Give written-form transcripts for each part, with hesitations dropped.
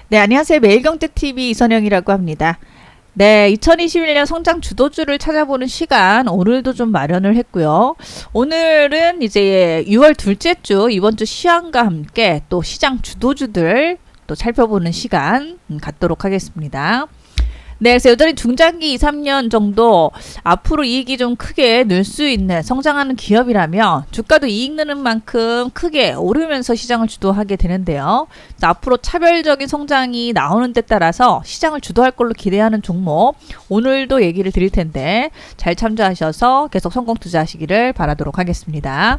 네, 안녕하세요. 매일경제TV 이선영이라고 합니다. 네, 2021년 성장 주도주를 찾아보는 시간 오늘도 좀 마련을 했고요. 오늘은 이제 6월 둘째 주 이번 주 시황과 함께 또 시장 주도주들 또 살펴보는 시간 갖도록 하겠습니다. 네, 그래서 여전히 중장기 2, 3년 정도 앞으로 이익이 좀 크게 늘 수 있는 성장하는 기업이라면 주가도 이익 느는 만큼 크게 오르면서 시장을 주도하게 되는데요. 앞으로 차별적인 성장이 나오는 데 따라서 시장을 주도할 걸로 기대하는 종목 오늘도 얘기를 드릴 텐데 잘 참조하셔서 계속 성공 투자하시기를 바라도록 하겠습니다.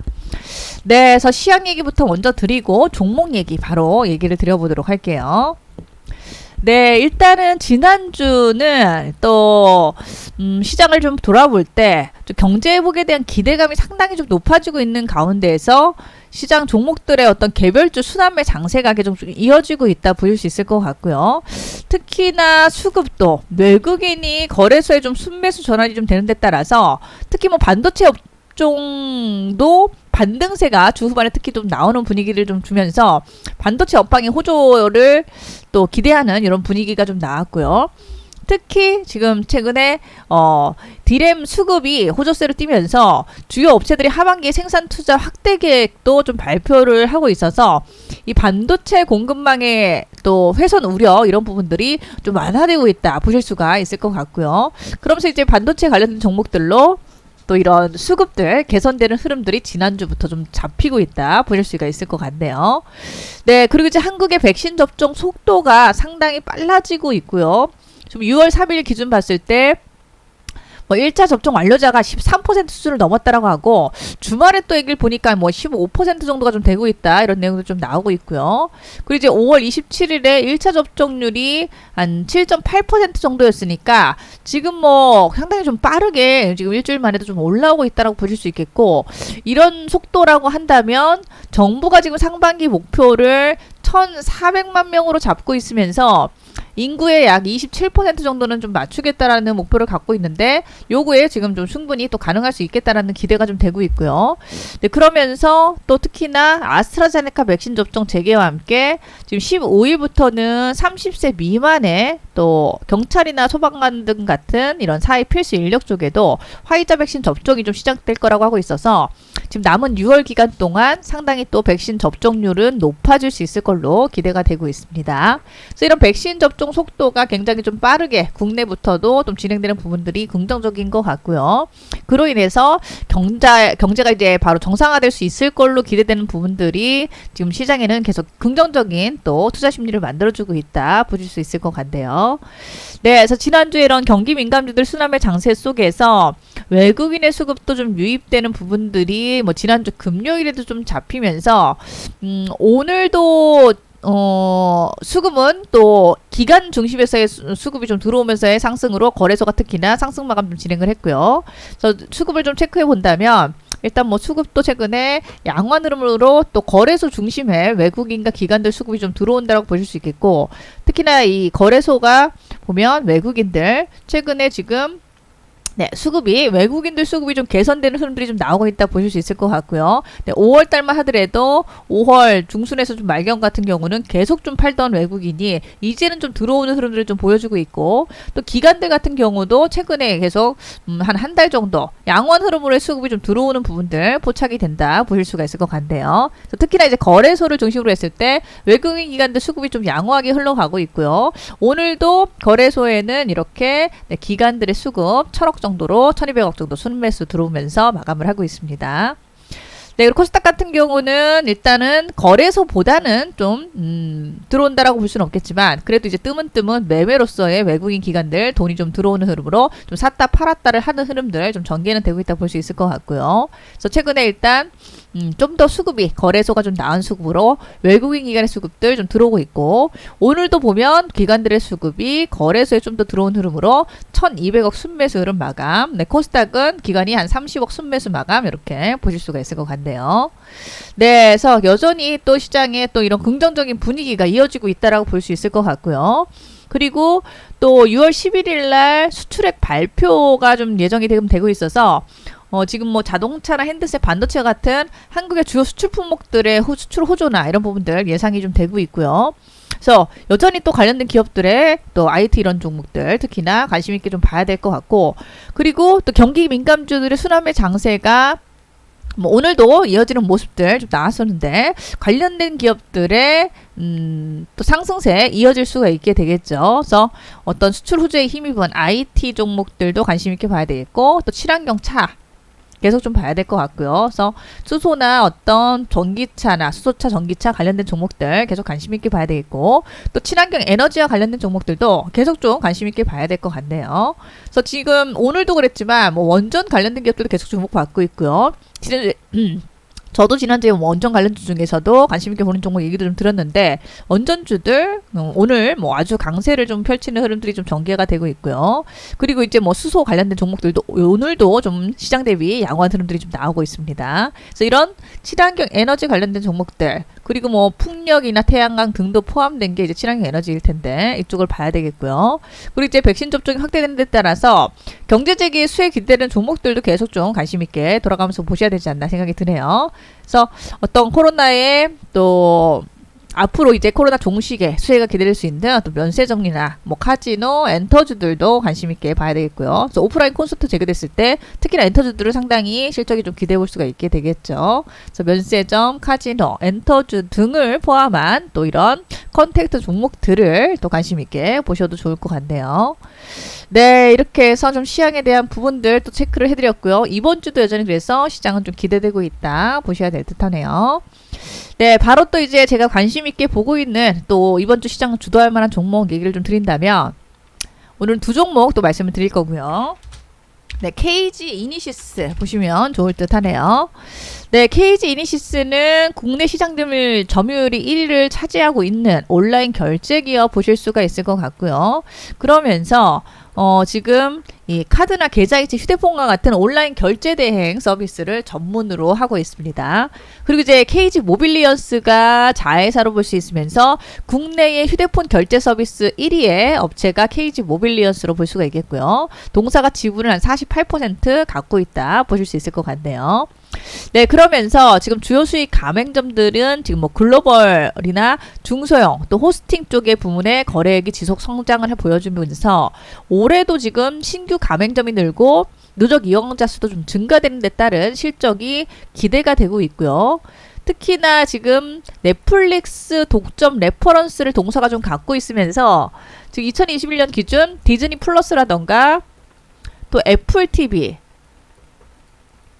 네, 그래서 시황 얘기부터 먼저 드리고 종목 얘기 바로 얘기를 드려보도록 할게요. 네, 일단은 지난주는 또 시장을 좀 돌아볼 때 경제 회복에 대한 기대감이 상당히 좀 높아지고 있는 가운데에서 시장 종목들의 어떤 개별주 순환매 장세가 계속 좀 이어지고 있다 보실 수 있을 것 같고요. 특히나 수급도 외국인이 거래소에 좀 순매수 전환이 좀 되는 데 따라서 특히 뭐 반도체 업종도 반등세가 주 후반에 특히 좀 나오는 분위기를 좀 주면서 반도체 업황의 호조를 또 기대하는 이런 분위기가 좀 나왔고요. 특히 지금 최근에 디램 수급이 호조세를 띠면서 주요 업체들이 하반기 생산 투자 확대 계획도 좀 발표를 하고 있어서 이 반도체 공급망의 또 훼손 우려 이런 부분들이 좀 완화되고 있다 보실 수가 있을 것 같고요. 그러면서 이제 반도체 관련된 종목들로 또 이런 수급들 개선되는 흐름들이 지난주부터 좀 잡히고 있다 보실 수가 있을 것 같네요. 네, 그리고 이제 한국의 백신 접종 속도가 상당히 빨라지고 있고요. 좀 6월 3일 기준 봤을 때 뭐 1차 접종 완료자가 13% 수준을 넘었다라고 하고 주말에 또 얘기를 보니까 뭐 15% 정도가 좀 되고 있다 이런 내용도 좀 나오고 있고요. 그리고 이제 5월 27일에 1차 접종률이 한 7.8% 정도였으니까 지금 뭐 상당히 좀 빠르게 지금 일주일 만에도 좀 올라오고 있다라고 보실 수 있겠고 이런 속도라고 한다면 정부가 지금 상반기 목표를 1,400만 명으로 잡고 있으면서 인구의 약 27% 정도는 좀 맞추겠다라는 목표를 갖고 있는데 요거에 지금 좀 충분히 또 가능할 수 있겠다라는 기대가 좀 되고 있고요. 네, 그러면서 또 특히나 아스트라제네카 백신 접종 재개와 함께 지금 15일부터는 30세 미만의 또 경찰이나 소방관 등 같은 이런 사회 필수 인력 쪽에도 화이자 백신 접종이 좀 시작될 거라고 하고 있어서 지금 남은 6월 기간 동안 상당히 또 백신 접종률은 높아질 수 있을 걸로 기대가 되고 있습니다. 그래서 이런 백신 접종 속도가 굉장히 좀 빠르게 국내부터도 좀 진행되는 부분들이 긍정적인 것 같고요. 그로 인해서 경제가 이제 바로 정상화될 수 있을 걸로 기대되는 부분들이 지금 시장에는 계속 긍정적인 또 투자 심리를 만들어주고 있다 보실 수 있을 것 같네요. 네, 그래서 지난주에 이런 경기 민감주들 순환매 장세 속에서 외국인의 수급도 좀 유입되는 부분들이 뭐 지난주 금요일에도 좀 잡히면서 오늘도 수급은 또 기간 중심에서의 수급이 좀 들어오면서의 상승으로 거래소가 특히나 상승 마감 좀 진행을 했고요. 그래서 수급을 좀 체크해 본다면 일단 뭐 수급도 최근에 양화 흐름으로 또 거래소 중심의 외국인과 기관들 수급이 좀 들어온다고 보실 수 있겠고 특히나 이 거래소가 보면 외국인들 최근에 지금 네, 외국인들 수급이 좀 개선되는 흐름들이 좀 나오고 있다 보실 수 있을 것 같고요. 네, 5월 달만 하더라도 5월 중순에서 좀 말경 같은 경우는 계속 좀 팔던 외국인이 이제는 좀 들어오는 흐름들을 좀 보여주고 있고 또 기관들 같은 경우도 최근에 계속 한 달 정도 양원 흐름으로의 수급이 좀 들어오는 부분들 포착이 된다 보실 수가 있을 것 같네요. 특히나 이제 거래소를 중심으로 했을 때 외국인 기관들 수급이 좀 양호하게 흘러가고 있고요. 오늘도 거래소에는 이렇게 네, 기관들의 수급 1,000억 정도로 1,200억 정도 순매수 들어오면서 마감을 하고 있습니다. 네, 그리고 코스닥 같은 경우는 일단은 거래소보다는 좀 들어온다라고 볼 수는 없겠지만 그래도 이제 뜨문뜨문 매매로서의 외국인 기관들 돈이 좀 들어오는 흐름으로 좀 샀다 팔았다를 하는 흐름들 좀 전개는 되고 있다 볼 수 있을 것 같고요. 그래서 최근에 일단 좀 더 수급이 거래소가 좀 나은 수급으로 외국인 기관의 수급들 좀 들어오고 있고 오늘도 보면 기관들의 수급이 거래소에 좀 더 들어온 흐름으로 1,200억 순매수 흐름 마감. 네, 코스닥은 기관이 한 30억 순매수 마감 이렇게 보실 수가 있을 것 같네요. 네, 그래서 여전히 또 시장에 또 이런 긍정적인 분위기가 이어지고 있다라고 볼 수 있을 것 같고요. 그리고 또 6월 11일 날 수출액 발표가 좀 예정이 되고 있어서 지금 뭐 자동차나 핸드셋, 반도체 같은 한국의 주요 수출 품목들의 수출 호조나 이런 부분들 예상이 좀 되고 있고요. 그래서 여전히 또 관련된 기업들의 또 IT 이런 종목들 특히나 관심 있게 좀 봐야 될 것 같고, 그리고 또 경기 민감주들의 수남의 장세가 뭐 오늘도 이어지는 모습들 좀 나왔었는데 관련된 기업들의 또 상승세 이어질 수가 있게 되겠죠. 그래서 어떤 수출 호조에 힘입은 IT 종목들도 관심 있게 봐야 되겠고, 또 친환경 차 계속 좀 봐야 될 것 같고요. 그래서 수소나 어떤 전기차나 수소차, 전기차 관련된 종목들 계속 관심 있게 봐야 되겠고, 또 친환경 에너지와 관련된 종목들도 계속 좀 관심 있게 봐야 될 것 같네요. 그래서 지금 오늘도 그랬지만 뭐 원전 관련된 기업들도 계속 주목받고 있고요. 저도 지난주에 원전 관련주 중에서도 관심 있게 보는 종목 얘기도 좀 들었는데, 원전주들 오늘 뭐 아주 강세를 좀 펼치는 흐름들이 좀 전개가 되고 있고요. 그리고 이제 뭐 수소 관련된 종목들도 오늘도 좀 시장 대비 양호한 흐름들이 좀 나오고 있습니다. 그래서 이런 친환경 에너지 관련된 종목들, 그리고 뭐 풍력이나 태양광 등도 포함된 게 이제 친환경 에너지일 텐데 이쪽을 봐야 되겠고요. 그리고 이제 백신 접종이 확대되는 데 따라서 경제 재개 수혜 기대되는 종목들도 계속 좀 관심 있게 돌아가면서 보셔야 되지 않나 생각이 드네요. 그래서 어떤 코로나의 또 앞으로 이제 코로나 종식에 수혜가 기대될 수 있는 또 면세점이나 뭐 카지노, 엔터주들도 관심 있게 봐야 되겠고요. 그래서 오프라인 콘서트 재개됐을 때 특히나 엔터주들을 상당히 실적이 좀 기대해 볼 수가 있게 되겠죠. 그래서 면세점, 카지노, 엔터주 등을 포함한 또 이런 컨택트 종목들을 또 관심 있게 보셔도 좋을 것 같네요. 네, 이렇게 해서 좀 시황에 대한 부분들 또 체크를 해드렸고요. 이번 주도 여전히 그래서 시장은 좀 기대되고 있다 보셔야 될 듯하네요. 네, 바로 또 이제 제가 관심 있게 보고 있는 또 이번 주 시장을 주도할 만한 종목 얘기를 좀 드린다면, 오늘은 두 종목 또 말씀을 드릴 거고요. 네, KG 이니시스 보시면 좋을 듯 하네요. 네, KG 이니시스는 국내 시장 점유율이 1위를 차지하고 있는 온라인 결제 기업 보실 수가 있을 것 같고요. 그러면서 지금 이 카드나 계좌이체, 휴대폰과 같은 온라인 결제 대행 서비스를 전문으로 하고 있습니다. 그리고 이제 KG 모빌리언스가 자회사로 볼 수 있으면서 국내의 휴대폰 결제 서비스 1위의 업체가 KG 모빌리언스로 볼 수가 있겠고요. 동사가 지분을 한 48% 갖고 있다 보실 수 있을 것 같네요. 네, 그러면서 지금 주요 수익 가맹점들은 지금 뭐 글로벌이나 중소형 또 호스팅 쪽의 부문의 거래액이 지속 성장을 보여주면서 올해도 지금 신규 가맹점이 늘고 누적 이용자 수도 좀 증가되는 데 따른 실적이 기대가 되고 있고요. 특히나 지금 넷플릭스 독점 레퍼런스를 동사가 좀 갖고 있으면서 지금 2021년 기준 디즈니 플러스라던가 또 애플 TV,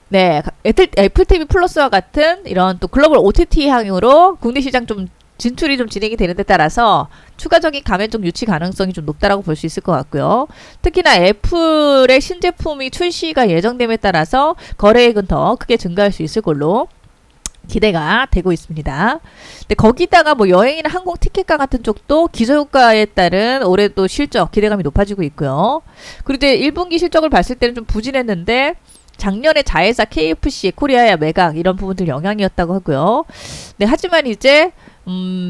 네, 애플 TV 플러스와 같은 이런 또 글로벌 OTT 향으로 국내 시장 좀 진출이 좀 진행이 되는 데 따라서 추가적인 가맹점 유치 가능성이 좀 높다라고 볼 수 있을 것 같고요. 특히나 애플의 신제품이 출시가 예정됨에 따라서 거래액은 더 크게 증가할 수 있을 걸로 기대가 되고 있습니다. 근데 거기다가 뭐 여행이나 항공 티켓과 같은 쪽도 기저효과에 따른 올해도 실적 기대감이 높아지고 있고요. 그리고 이제 1분기 실적을 봤을 때는 좀 부진했는데 작년에 자회사 KFC, 코리아야 매각 이런 부분들 영향이었다고 하고요. 네, 하지만 이제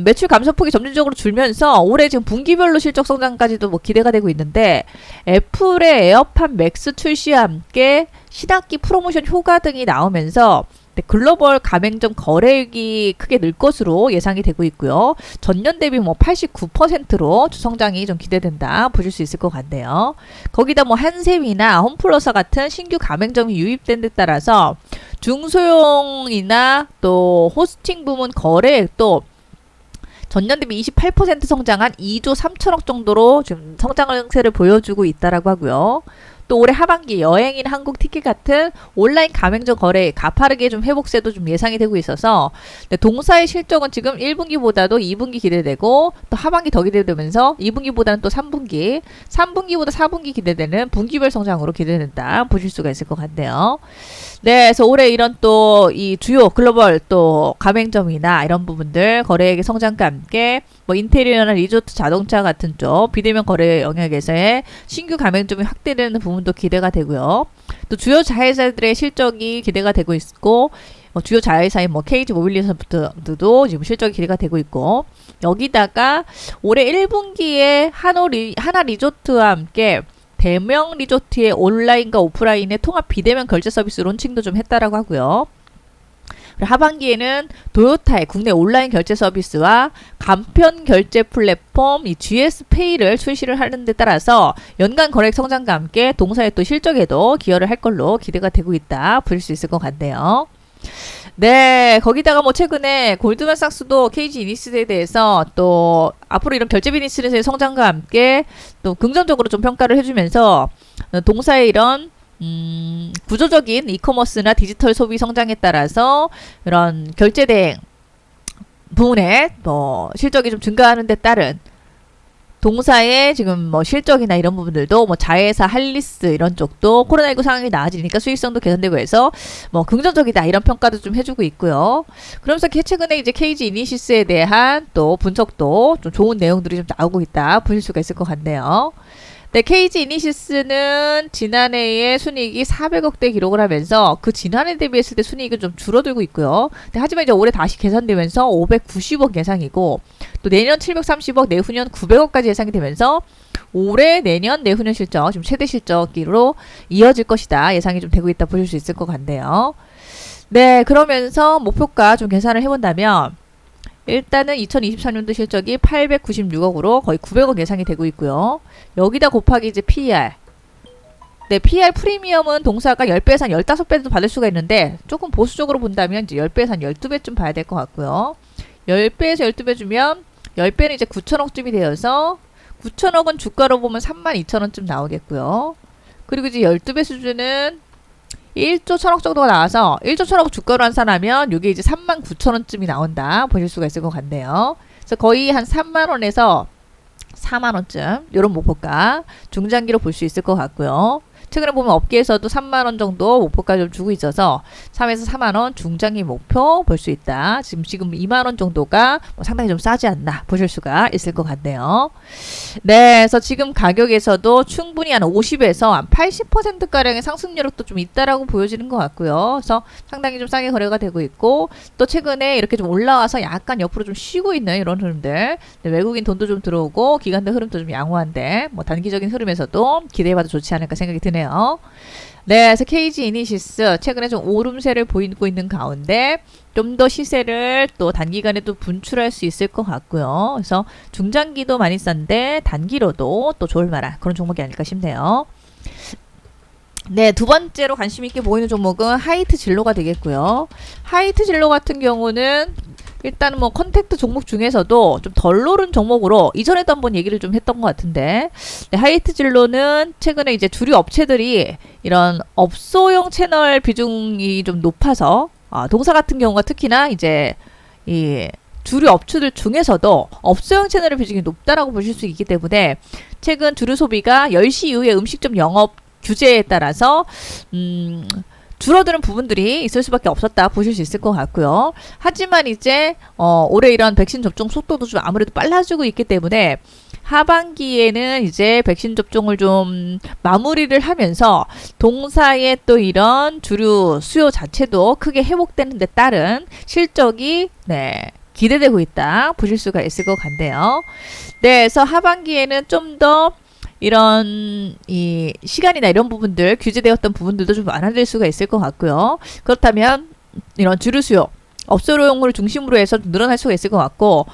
매출 감소폭이 점진적으로 줄면서 올해 지금 분기별로 실적 성장까지도 뭐 기대가 되고 있는데, 애플의 에어팟 맥스 출시와 함께 신학기 프로모션 효과 등이 나오면서 글로벌 가맹점 거래액이 크게 늘 것으로 예상이 되고 있고요. 전년 대비 뭐 89%로 주성장이 좀 기대된다 보실 수 있을 것 같네요. 거기다 뭐 한샘이나 홈플러스 같은 신규 가맹점이 유입된 데 따라서 중소형이나 또 호스팅 부문 거래액도 전년 대비 28% 성장한 2조 3천억 정도로 지금 성장 형세를 보여주고 있다라고 하고요. 또 올해 하반기 여행이나 항공 티켓 같은 온라인 가맹점 거래 가파르게 좀 회복세도 좀 예상이 되고 있어서, 네, 동사의 실적은 지금 1분기보다도 2분기 기대되고 또 하반기 더 기대되면서 2분기보다는 또 3분기, 3분기보다 4분기 기대되는 분기별 성장으로 기대된다 보실 수가 있을 것 같네요. 네, 그래서 올해 이런 또 이 주요 글로벌 또 가맹점이나 이런 부분들 거래액의 성장과 함께 뭐 인테리어나 리조트, 자동차 같은 쪽 비대면 거래 영역에서의 신규 가맹점이 확대되는 부분도 기대가 되고요. 또 주요 자회사들의 실적이 기대가 되고 있고, 주요 자회사인 뭐 KG 모빌리티도 지금 실적이 기대가 되고 있고, 여기다가 올해 1분기에 하나 리조트와 함께 대명 리조트의 온라인과 오프라인의 통합 비대면 결제 서비스 론칭도 좀 했다라고 하고요. 그리고 하반기에는 도요타의 국내 온라인 결제 서비스와 간편 결제 플랫폼 이 GS페이를 출시를 하는 데 따라서 연간 거래액 성장과 함께 동사의 또 실적에도 기여를 할 걸로 기대가 되고 있다 보실 수 있을 것 같네요. 네, 거기다가 뭐 최근에 골드만삭스도 KG 이니시스에 대해서 또 앞으로 이런 결제 비즈니스의 성장과 함께 또 긍정적으로 좀 평가를 해주면서 동사의 이런 구조적인 이커머스나 디지털 소비 성장에 따라서 이런 결제 대행 부분에 뭐 실적이 좀 증가하는 데 따른 동사의 지금 뭐 실적이나 이런 부분들도 뭐 자회사 할리스 이런 쪽도 코로나19 상황이 나아지니까 수익성도 개선되고 해서 뭐 긍정적이다 이런 평가도 좀 해주고 있고요. 그러면서 최근에 이제 KG 이니시스에 대한 또 분석도 좀 좋은 내용들이 좀 나오고 있다 보실 수가 있을 것 같네요. 네, KG 이니시스는 지난해에 순이익이 400억대 기록을 하면서 그 지난해 대비했을 때 순이익은 좀 줄어들고 있고요. 근데 하지만 이제 올해 다시 계산되면서 590억 예상이고 또 내년 730억, 내후년 900억까지 예상이 되면서 올해, 내년, 내후년 실적 지금 최대 실적으로 이어질 것이다 예상이 좀 되고 있다 보실 수 있을 것 같네요. 네, 그러면서 목표가 좀 계산을 해본다면 일단은 2024년도 실적이 896억으로 거의 900억 예상이 되고 있고요. 여기다 곱하기 이제 PER. 네, PER 프리미엄은 동사가 10배에서 한 15배도 받을 수가 있는데 조금 보수적으로 본다면 이제 10배에서 한 12배쯤 봐야 될 것 같고요. 10배에서 12배 주면 10배는 이제 9천억쯤이 되어서 9천억은 주가로 보면 32,000원쯤 나오겠고요. 그리고 이제 12배 수준은 1조 1000억 정도가 나와서 1조 1000억 주가로 환산하면 이게 이제 39,000원쯤이 나온다 보실 수가 있을 것 같네요. 그래서 거의 한 3만원에서 4만원쯤 이런 목표가 중장기로 볼 수 있을 것 같고요. 최근에 보면 업계에서도 3만원 정도 목표가 좀 주고 있어서 3에서 4만원 중장기 목표 볼 수 있다. 지금 2만원 정도가 뭐 상당히 좀 싸지 않나 보실 수가 있을 것 같네요. 네, 그래서 지금 가격에서도 충분히 한 50에서 한 80%가량의 상승 여력도 좀 있다라고 보여지는 것 같고요. 그래서 상당히 좀 싸게 거래가 되고 있고 또 최근에 이렇게 좀 올라와서 약간 옆으로 좀 쉬고 있는 이런 흐름들. 네, 외국인 돈도 좀 들어오고 기관들 흐름도 좀 양호한데 뭐 단기적인 흐름에서도 기대해봐도 좋지 않을까 생각이 드네요. 네, 그래서 KG 이니시스 최근에 좀 오름세를 보이고 있는 가운데 좀 더 시세를 또 단기간에 또 분출할 수 있을 것 같고요. 그래서 중장기도 많이 싼데 단기로도 또 좋을 만한 그런 종목이 아닐까 싶네요. 네, 두 번째로 관심 있게 보이는 종목은 하이트 진로가 되겠고요. 하이트 진로 같은 경우는 일단은 뭐 컨택트 종목 중에서도 좀 덜 오른 종목으로 이전에도 한번 얘기를 좀 했던 것 같은데 네, 하이트 진로는 최근에 이제 주류 업체들이 이런 업소용 채널 비중이 좀 높아서 동사 같은 경우가 특히나 이제 이 주류 업체들 중에서도 업소용 채널의 비중이 높다라고 보실 수 있기 때문에 최근 주류 소비가 10시 이후에 음식점 영업 규제에 따라서 줄어드는 부분들이 있을 수밖에 없었다 보실 수 있을 것 같고요. 하지만 이제 올해 이런 백신 접종 속도도 좀 아무래도 빨라지고 있기 때문에 하반기에는 이제 백신 접종을 좀 마무리를 하면서 동사의 또 이런 주류 수요 자체도 크게 회복되는 데 따른 실적이 네, 기대되고 있다 보실 수가 있을 것 같네요. 네, 그래서 하반기에는 좀 더 이런 이 시간이나 이런 부분들 규제되었던 부분들도 좀 완화될 수가 있을 것 같고요. 그렇다면 이런 주류 수요 업소용을 중심으로 해서 좀 늘어날 수가 있을 것 같고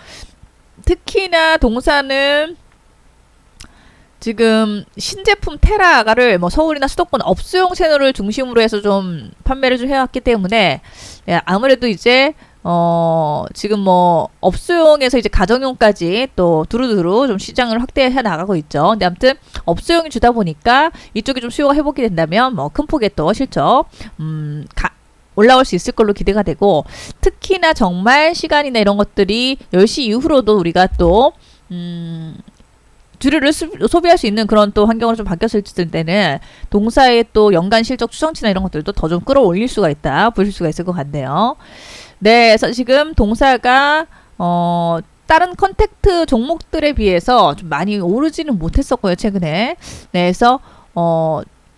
특히나 동사는 지금 신제품 테라가를 뭐 서울이나 수도권 업소용 채널을 중심으로 해서 좀 판매를 좀 해왔기 때문에 아무래도 이제 지금 뭐 업소용에서 이제 가정용까지 또 두루두루 좀 시장을 확대해 나가고 있죠. 근데 아무튼 업소용이 주다 보니까 이쪽이 좀 수요가 회복이 된다면 뭐 큰 폭의 또 실적 올라올 수 있을 걸로 기대가 되고 특히나 정말 시간이나 이런 것들이 10시 이후로도 우리가 또 주류를 소비할 수 있는 그런 또 환경으로 좀 바뀌었을 때는 동사의 또 연간 실적 추정치나 이런 것들도 더 좀 끌어올릴 수가 있다 보실 수가 있을 것 같네요. 네, 그래서 지금 동사가 다른 컨택트 종목들에 비해서 좀 많이 오르지는 못했었고요 최근에. 네, 그래서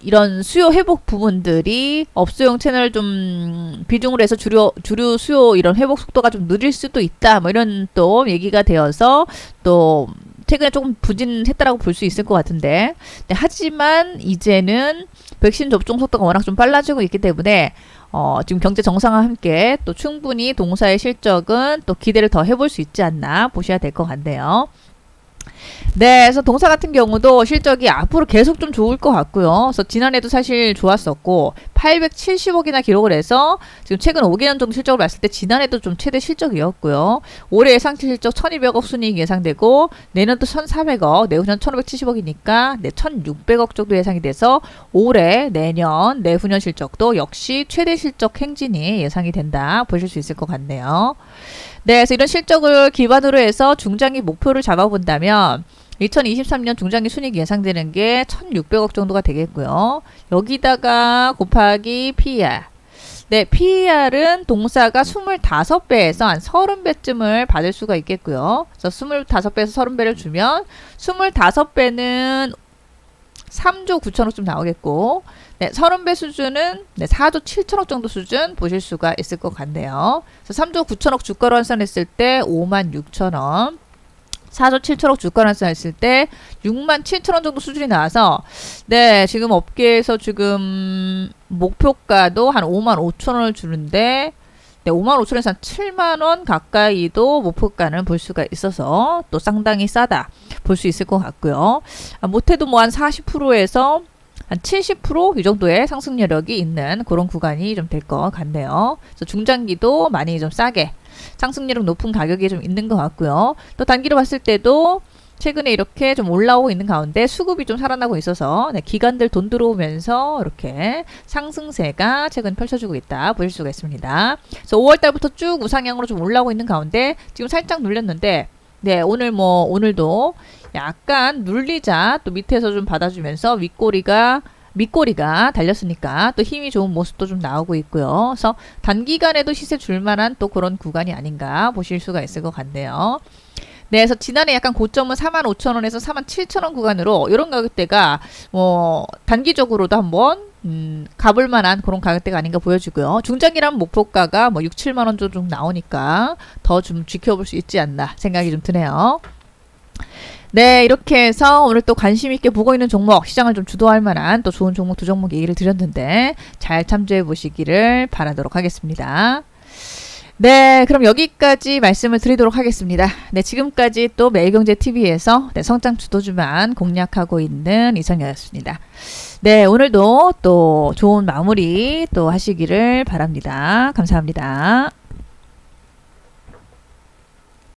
이런 수요 회복 부분들이 업소용 채널 좀 비중으로 해서 주류 수요 이런 회복 속도가 좀 느릴 수도 있다 뭐 이런 또 얘기가 되어서 또 최근에 조금 부진했다라고 볼 수 있을 것 같은데, 네, 하지만 이제는 백신 접종 속도가 워낙 좀 빨라지고 있기 때문에 지금 경제 정상화와 함께 또 충분히 동사의 실적은 또 기대를 더 해볼 수 있지 않나 보셔야 될 것 같네요. 네, 그래서 동사 같은 경우도 실적이 앞으로 계속 좀 좋을 것 같고요. 그래서 지난해도 사실 좋았었고 870억이나 기록을 해서 지금 최근 5개년 정도 실적을 봤을 때 지난해도 좀 최대 실적이었고요. 올해 예상치 실적 1200억 순이익 예상되고 내년도 1400억, 내후년 1570억이니까 네, 1600억 정도 예상이 돼서 올해, 내년, 내후년 실적도 역시 최대 실적 행진이 예상이 된다 보실 수 있을 것 같네요. 네, 그래서 이런 실적을 기반으로 해서 중장기 목표를 잡아본다면 2023년 중장기 순이익 예상되는 게 1600억 정도가 되겠고요. 여기다가 곱하기 PER. 네, PER은 동사가 25배에서 한 30배쯤을 받을 수가 있겠고요. 그래서 25배에서 30배를 주면 25배는 3조 9천억쯤 나오겠고, 네, 30배 수준은 네, 4조 7천억 정도 수준 보실 수가 있을 것 같네요. 그래서 3조 9천억 주가로 환산했을 때 5만 6천 원, 4조 7천억 주가로 환산했을 때 6만 7천 원 정도 수준이 나와서, 네, 지금 업계에서 지금 목표가도 한 5만 5천 원을 주는데, 네, 5만 5천 원에서 한 7만 원 가까이도 목표가는 볼 수가 있어서 또 상당히 싸다 볼 수 있을 것 같고요. 못해도 뭐 한 40%에서 한 70% 이 정도의 상승 여력이 있는 그런 구간이 좀 될 것 같네요. 그래서 중장기도 많이 좀 싸게 상승 여력 높은 가격이 좀 있는 것 같고요. 또 단기로 봤을 때도 최근에 이렇게 좀 올라오고 있는 가운데 수급이 좀 살아나고 있어서 네, 기관들 돈 들어오면서 이렇게 상승세가 최근 펼쳐지고 있다 보실 수가 있습니다. 그래서 5월달부터 쭉 우상향으로 좀 올라오고 있는 가운데 지금 살짝 눌렸는데, 네, 오늘도 약간 눌리자 또 밑에서 좀 받아주면서 밑꼬리가 달렸으니까 또 힘이 좋은 모습도 좀 나오고 있고요. 그래서 단기간에도 시세 줄만한 또 그런 구간이 아닌가 보실 수가 있을 것 같네요. 네, 그래서 지난해 약간 고점은 4만 5천 원에서 4만 7천 원 구간으로 이런 가격대가 단기적으로도 한번 가볼 만한 그런 가격대가 아닌가 보여지고요. 중장기라면 목표가가 6, 7만 원 정도 나오니까 더 좀 지켜볼 수 있지 않나 생각이 좀 드네요. 네, 이렇게 해서 오늘 또 관심 있게 보고 있는 종목, 시장을 좀 주도할 만한 또 좋은 종목 두 종목 얘기를 드렸는데 잘 참조해 보시기를 바라도록 하겠습니다. 네, 그럼 여기까지 말씀을 드리도록 하겠습니다. 네, 지금까지 또 매일경제TV에서 네, 성장 주도주만 공략하고 있는 이성녀였습니다. 네, 오늘도 또 좋은 마무리 또 하시기를 바랍니다. 감사합니다.